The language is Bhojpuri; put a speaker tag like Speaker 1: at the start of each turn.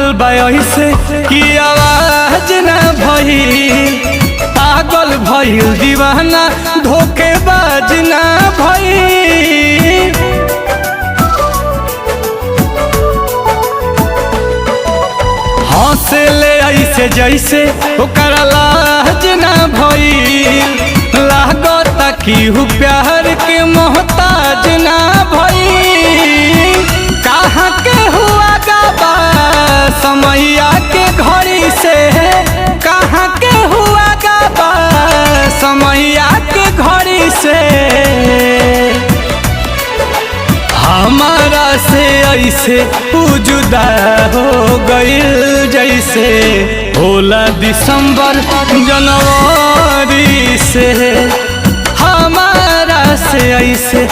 Speaker 1: टूटल से कि आवाज न भइल, पागल भइल दीवाना धोखेबाज न भइल। हंसे ले ऐसे जैसे ओकरा लाज न भइल, लागता कि हु प्यार के मोहताज न भइल। कहाँ के हुआ गाबा समैया के घड़ी से, कहाँ के हुआ गाबा समैया के घड़ी से। हमारा से ऐसे जुदा हो गइल जैसे होला दिसंबर जनवरी से। हमारा से ऐसे